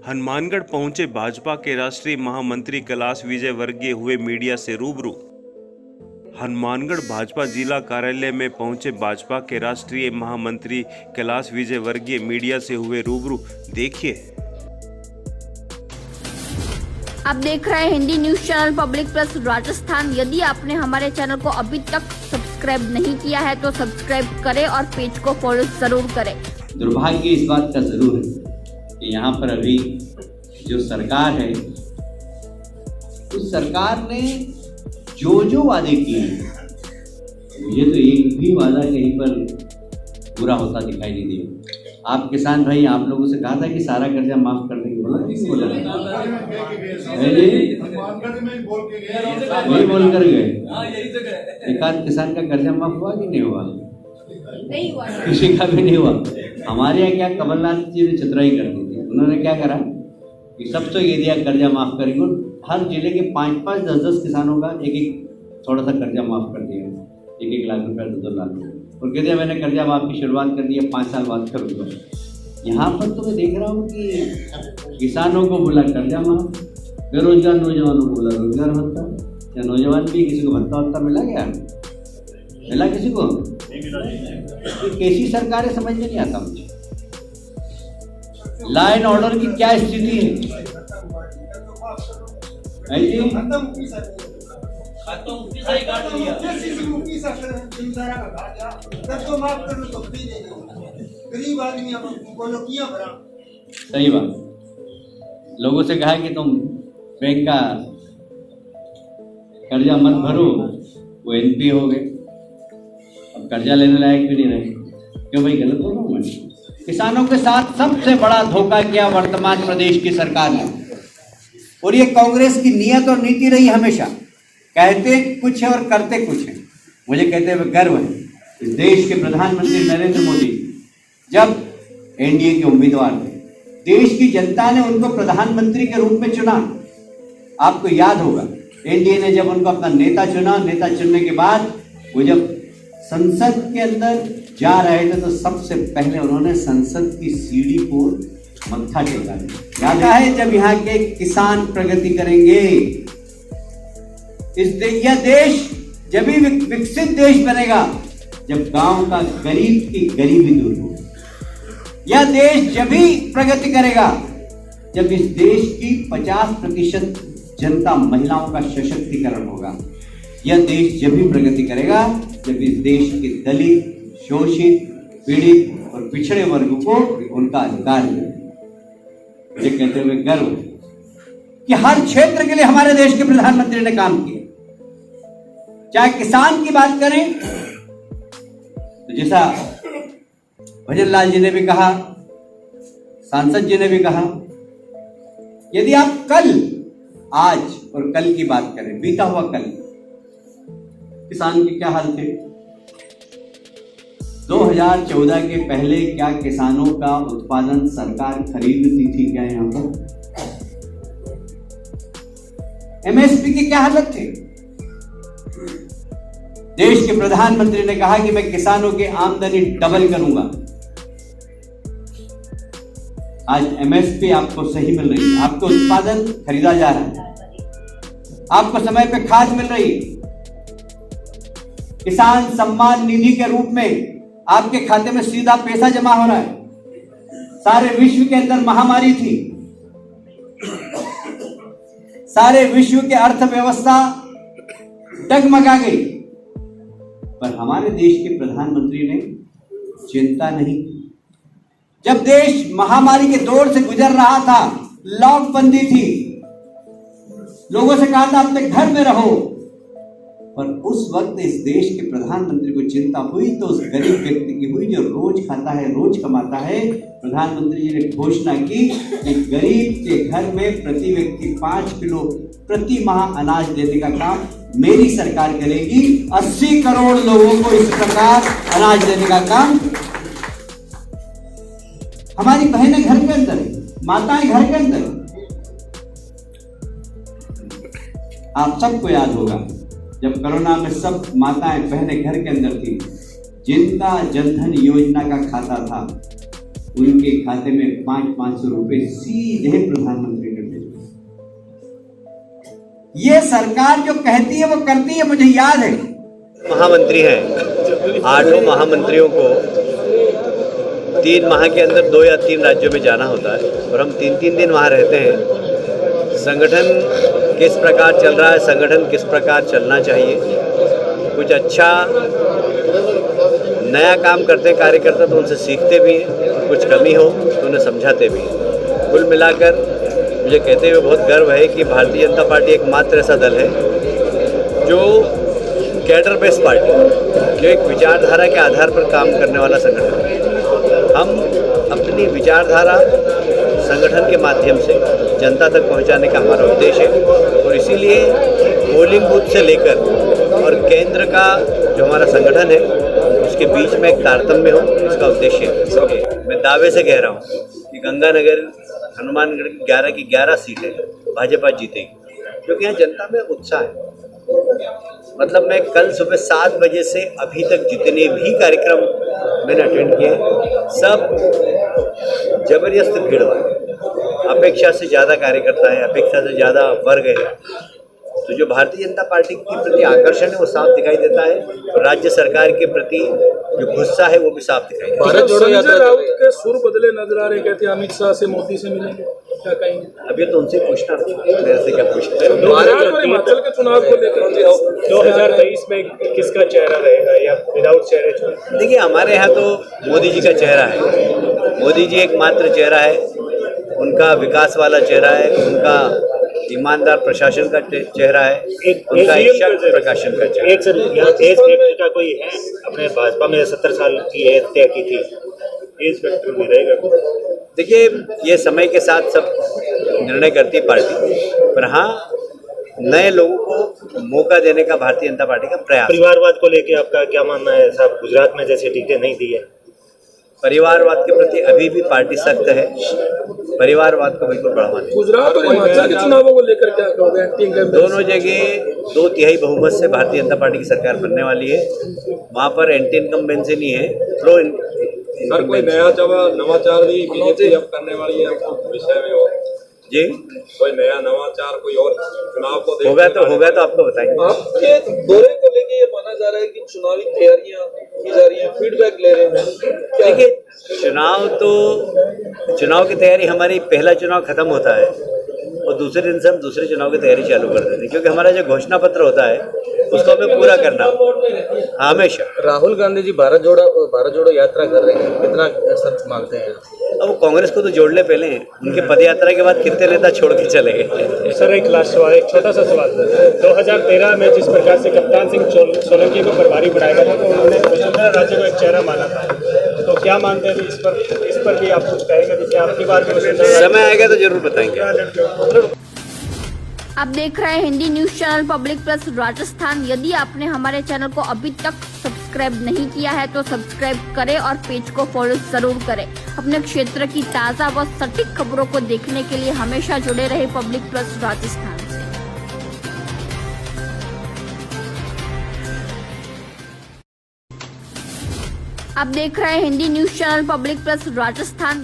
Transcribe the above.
हनुमानगढ़ पहुंचे भाजपा के राष्ट्रीय महामंत्री कैलाश विजयवर्गीय हुए मीडिया से रूबरू। हनुमानगढ़ भाजपा जिला कार्यालय में पहुंचे भाजपा के राष्ट्रीय महामंत्री कैलाश विजयवर्गीय मीडिया से हुए रूबरू। देखिए। आप देख रहे हैं Hindi news channel public plus Rajasthan. यदि आपने हमारे चैनल को अभी तक सब्सक्राइब नहीं किया है तो सब्सक्राइब करें और पेज को फॉलो जरूर करें। दुर्भाग्य इस बात का जरूर है कि यहाँ पर अभी जो सरकार है उस सरकार ने जो वादे किए मुझे तो एक भी वादा कहीं पर पूरा होता दिखाई नहीं दिया। आप किसान भाई आप लोगों से कहा था कि सारा कर्जा माफ कर देंगे, बोला नहीं बोला? नहीं बोल कर गए। एक आध किसान का कर्जा माफ हुआ कि नहीं हुआ? नहीं हुआ, किसी का भी नहीं हुआ। हमारे यहाँ क्या कमलनाथ जी ने चतुराई कर दी थी। उन्होंने क्या करा कि सबसे ये दिया कर्जा माफ करेंगे, हर जिले के 5-5, 10-10 किसानों का एक थोड़ा सा कर्जा माफ कर दिया, 1-1 लाख रुपया, 2-2 लाख रुपये, और कहते हैं मैंने कर्जा माफ की शुरुआत कर दी है, 5 साल बाद करूँगा। यहाँ पर तो मैं देख रहा हूँ कि किसानों को बोला कर्जा माफ, बेरोजगार नौजवानों को बोला रोजगार भत्ता। क्या नौजवान भी किसी को भत्ता वत्ता मिला क्या? मिला किसी को? तो कैसी सरकार है समझ में नहीं आता मुझे। लॉ एंड ऑर्डर की क्या स्थिति है? सही बात। लोगों से कहा कि तुम बैंक का कर्जा मत भरो, वो एनपी हो गए, अब कर्जा लेने लायक भी नहीं रहे। क्यों भाई, गलत बोल रहा हूं मैं? किसानों के साथ सबसे बड़ा धोखा किया वर्तमान प्रदेश की सरकार ने, और ये कांग्रेस की नियत और नीति रही हमेशा। कहते कुछ है और करते कुछ है। मुझे कहते हुए गर्व है इस देश के प्रधानमंत्री नरेंद्र मोदी जब एनडीए के उम्मीदवार थे, देश की जनता ने उनको प्रधानमंत्री के रूप में चुना। आपको याद होगा एनडीए ने जब उनको अपना नेता चुना, नेता चुनने के बाद वो जब संसद के अंदर जा रहे थे तो सबसे पहले उन्होंने संसद की सीढ़ी को मत्था टेका। याद है जब यहाँ के किसान प्रगति करेंगे, यह देश जब ही विकसित देश बनेगा जब गांव का गरीब की गरीबी दूर होगी। यह देश जब भी प्रगति करेगा जब इस देश की 50% जनता महिलाओं का सशक्तिकरण होगा। यह देश जब भी प्रगति करेगा जब इस देश के दलित, शोषित, पीड़ित और पिछड़े वर्ग को उनका अधिकार मिलेगा। मुझे कहते हुए गर्व कि हर क्षेत्र के लिए हमारे देश के प्रधानमंत्री ने काम किया। चाहे किसान की बात करें तो जैसा भजन लाल जी ने भी कहा, सांसद जी ने भी कहा, यदि आप कल, आज और कल की बात करें, बीता हुआ कल, किसान के क्या हाल थे? 2014 के पहले क्या किसानों का उत्पादन सरकार खरीदती थी क्या? यहां पर एमएसपी की क्या हालत थे? देश के प्रधानमंत्री ने कहा कि मैं किसानों की आमदनी डबल करूंगा। आज एमएसपी आपको सही मिल रही है, आपको उत्पादन खरीदा जा रहा है, आपको समय पे खाद मिल रही है, किसान सम्मान निधि के रूप में आपके खाते में सीधा पैसा जमा हो रहा है। सारे विश्व के अंदर महामारी थी, सारे विश्व की अर्थव्यवस्था डगमगा गई, पर हमारे देश के प्रधानमंत्री ने चिंता नहीं की। जब देश महामारी के दौर से गुजर रहा था, लॉकबंदी थी, लोगों से कहा था अपने घर में रहो, पर उस वक्त इस देश के प्रधानमंत्री को चिंता हुई तो उस गरीब व्यक्ति की हुई जो रोज खाता है, रोज कमाता है। प्रधानमंत्री जी ने घोषणा की कि गरीब के घर में प्रति व्यक्ति 5 किलो प्रति माह अनाज देने का काम मेरी सरकार करेगी। 80 करोड़ लोगों को इस प्रकार अनाज देने का काम। हमारी बहनें घर के अंदर है, माताएं घर के अंदर। आप सबको याद होगा जब कोरोना में सब माताएं बहनें घर के अंदर थी, जिनका जनधन योजना का खाता था उनके खाते में 500 रुपए सीधे प्रधानमंत्री ने भेजे। ये सरकार जो कहती है वो करती है, मुझे याद है। महामंत्री हैं, 8 महामंत्रियों को 3 माह के अंदर 2 या 3 राज्यों में जाना होता है और हम 3-3 दिन वहाँ रहते हैं। संगठन किस प्रकार चल रहा है, संगठन किस प्रकार चलना चाहिए, कुछ अच्छा नया काम करते हैं कार्यकर्ता तो उनसे सीखते भी हैं, कुछ कमी हो तो उन्हें समझाते भी हैं। कुल मिलाकर मुझे कहते हुए बहुत गर्व है कि भारतीय जनता पार्टी एकमात्र ऐसा दल है जो कैडर बेस्ड पार्टी, जो एक विचारधारा के आधार पर काम करने वाला संगठन है। हम अपनी विचारधारा संगठन के माध्यम से जनता तक पहुंचाने का हमारा उद्देश्य है और इसीलिए पोलिंग बूथ से लेकर और केंद्र का जो हमारा संगठन है उसके बीच में एक तारतम्य हो, इसका उद्देश्य है। मैं दावे से कह रहा हूँ कि गंगानगर हनुमानगढ़ की 11 की 11 सीटें भाजपा जीतेगी, क्योंकि यहाँ जनता में उत्साह है। मतलब मैं कल सुबह 7 बजे से अभी तक जितने भी कार्यक्रम मैंने अटेंड किए सब जबरदस्त भीड़ वाले, अपेक्षा से ज़्यादा कार्यकर्ता है, अपेक्षा से ज़्यादा वर्ग है। तो जो भारतीय जनता पार्टी के प्रति आकर्षण है वो साफ दिखाई देता है और राज्य सरकार के प्रति जो गुस्सा है वो भी साफ दिखाई देता है। भारत जोड़ो यात्रा राउत के सुर बदले नजर आ रहे, कहते हैं अमित शाह से मोदी से मिलेंगे, क्या कहेंगे? अभी तो उनसे पूछना, मेरे से क्या पूछना। हिमाचल के चुनाव को लेकर 2023 में किसका चेहरा रहेगा या विदाउट चेहरे? देखिए, हमारे यहाँ तो मोदी जी का चेहरा है। मोदी जी एकमात्र चेहरा है, उनका विकास वाला चेहरा है, उनका ईमानदार प्रशासन का चेहरा है, उनका इच्छा प्रकाशन का चेहरा। एक सर यहाँ एज फैक्टर का कोई है? अपने भाजपा में 70 साल की एज तय की थी, एज फैक्टर भी रहेगा? देखिए, ये समय के साथ सब निर्णय करती है पार्टी, पर हाँ नए लोगों को मौका देने का भारतीय जनता पार्टी का प्रयास। परिवारवाद को लेके आपका क्या मानना है? साहब, गुजरात में जैसे टीके नहीं दिए, परिवारवाद के प्रति अभी भी पार्टी सख्त है, परिवारवाद को बिल्कुल बढ़ावा नहीं। गुजरात और हिमाचल के चुनावों को लेकर क्या कहोगे? दोनों जगह 2/3 बहुमत से भारतीय जनता पार्टी की सरकार बनने वाली है। वहाँ पर एंटी इनकम्बेंसी नहीं है, प्रो सर कोई नवाचार भी बीजेपी अब करने वाली है विषय में हो जी? कोई नया नवाचार कोई और चुनाव को होगा तो आपको बताएंगे। आपके दौरे को लेके ये माना जा रहा है कि चुनावी तैयारियां की जा रही हैं, फीडबैक ले रहे हैं। देखिए, चुनाव की तैयारी, हमारी पहला चुनाव खत्म होता है और दूसरे दिन से हम दूसरे चुनाव की तैयारी चालू कर देते हैं, क्योंकि हमारा जो घोषणा पत्र होता है उसको हमें पूरा करना हमेशा। राहुल गांधी जी भारत जोड़ो यात्रा कर रहे हैं, कितना सच मानते हैं? अब वो कांग्रेस को तो जोड़ ले पहले, उनके पद यात्रा के बाद कितने नेता छोड़ के चले गए। सर एक लास्ट सवाल, एक छोटा सा सवाल। 2013 में जिस प्रकार से कप्तान सिंह सोलंकी को प्रभारी बनाया गया था तो उन्होंने वसुंधरा राजे को एक चेहरा माना था, तो क्या मानते हैं इस पर भी आप कुछ कहेंगे? जैसे आपकी बार भी समय आएगा तो जरूर बताएंगे। आप देख रहे हैं Hindi news channel public plus Rajasthan. यदि आपने हमारे चैनल को अभी तक सब्सक्राइब नहीं किया है तो सब्सक्राइब करें और पेज को फॉलो जरूर करें। अपने क्षेत्र की ताज़ा व सटीक खबरों को देखने के लिए हमेशा जुड़े रहे पब्लिक प्लस राजस्थान से। आप देख रहे हैं Hindi news channel public plus Rajasthan.